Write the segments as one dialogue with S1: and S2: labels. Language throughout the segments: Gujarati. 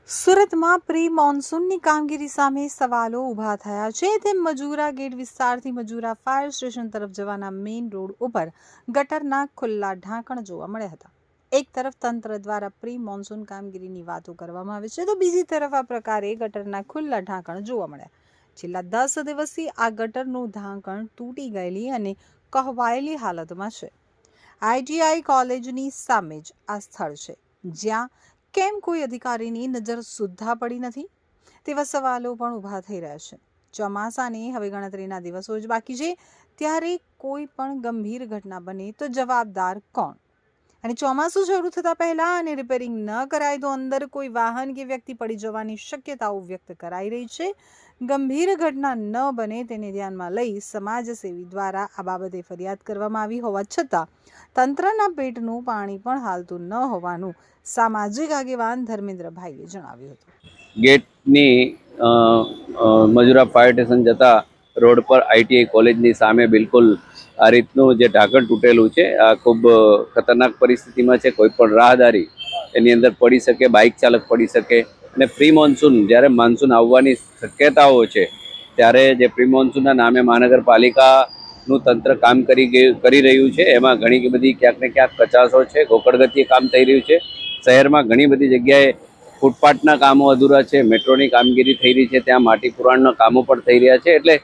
S1: સુરતમાં પ્રી મોન્સૂનની કામગીરી સામે સવાલો ઊભા થયા છે. તેમ મજૂરા ગેટ વિસ્તારથી મજૂરા ફાયર સ્ટેશન તરફ જવાના મેઇન રોડ ઉપર ગટરના ખુલ્લા ઢાંકણ જોવા મળ્યા હતા. એક તરફ તંત્ર દ્વારા પ્રી મોન્સૂન કામગીરીની વાતો કરવામાં આવે છે, તો બીજી તરફ આ પ્રકારે ગટરના ખુલ્લા ઢાંકણ જોવા મળ્યા. છેલ્લા 10 દિવસથી આ ગટરનું ઢાંકણ તૂટી ગયેલી અને કહવાયેલી હાલતમાં છે. ITI કોલેજની સામે જ આ સ્થળ છે, જ્યાં કેમ કોઈ અધિકારીની નજર સુદ્ધા પડી નથી તેવા સવાલો પણ ઊભા થઈ રહ્યા છે. ચોમાસાને હવે ગણતરીના દિવસો જ બાકી છે, ત્યારે કોઈ પણ ગંભીર ઘટના બને તો જવાબદાર કોણ? અને ચોમાસું શરૂ થતાં પહેલા અને રિપેરિંગ ન કરાય તો અંદર કોઈ વાહન કે વ્યક્તિ પડી જવાની શક્યતાઓ વ્યક્ત કરાઈ રહી છે. ગંભીર ઘટના ન બને તેને ધ્યાનમાં લઈ સમાજસેવી દ્વારા આ બાબતે ફરિયાદ કરવામાં આવી હોવા છતાં તંત્રના પેટનું પાણી પણ હાલતું ન હોવાનું સામાજિક આગેવાન ધર્મેન્દ્રભાઈએ જણાવ્યું હતું.
S2: ગેટની મજૂરા ફાયર સ્ટેશન જતા રોડ પર ITI કોલેજની સામે બિલકુલ આ રીતનું જે ઢાંકણ તૂટેલું છે, આ ખૂબ ખતરનાક પરિસ્થિતિમાં છે. કોઈ પણ રાહદારી એની અંદર પડી શકે, બાઇક ચાલક પડી શકે. અને પ્રી મોન્સૂન જ્યારે મોન્સૂન આવવાની શક્યતાઓ છે, ત્યારે જે પ્રી મોન્સૂનના નામે મહાનગરપાલિકાનું તંત્ર કામ કરી રહ્યું છે, એમાં ઘણી બધી ક્યાંક ને ક્યાંક કચાશો છે. ગોકળગતિએ કામ થઈ રહ્યું છે. શહેરમાં ઘણી બધી જગ્યાએ ફૂટપાથના કામો અધૂરા છે, મેટ્રોની કામગીરી થઈ રહી છે, ત્યાં માટી પુરાણના કામો પણ થઈ રહ્યા છે. એટલે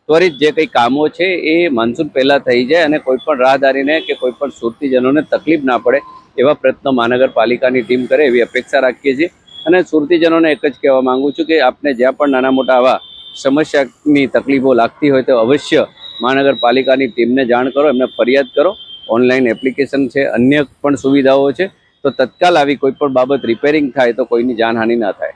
S2: ત્વરિત જે કંઈ કામો છે એ મોન્સૂન પહેલાં થઈ જાય અને કોઈ પણ રાહદારીને કે કોઈ પણ સુરતીજનોને તકલીફ ના પડે એવા પ્રયત્નો મહાનગરપાલિકાની ટીમ કરે એવી અપેક્ષા રાખીએ છીએ. અને સુરતીજનોને એક જ કહેવા માંગુ છું કે આપને જ્યાં પણ નાના મોટા આવા સમસ્યાની તકલીફો લાગતી હોય તો અવશ્ય મહાનગરપાલિકાની ટીમને જાણ કરો, એમને ફરિયાદ કરો. ઓનલાઈન એપ્લિકેશન છે, અન્ય પણ સુવિધાઓ છે, તો તત્કાલ આવી કોઈ પણ બાબત રિપેરિંગ થાય તો કોઈની જાનહાનિ ના થાય.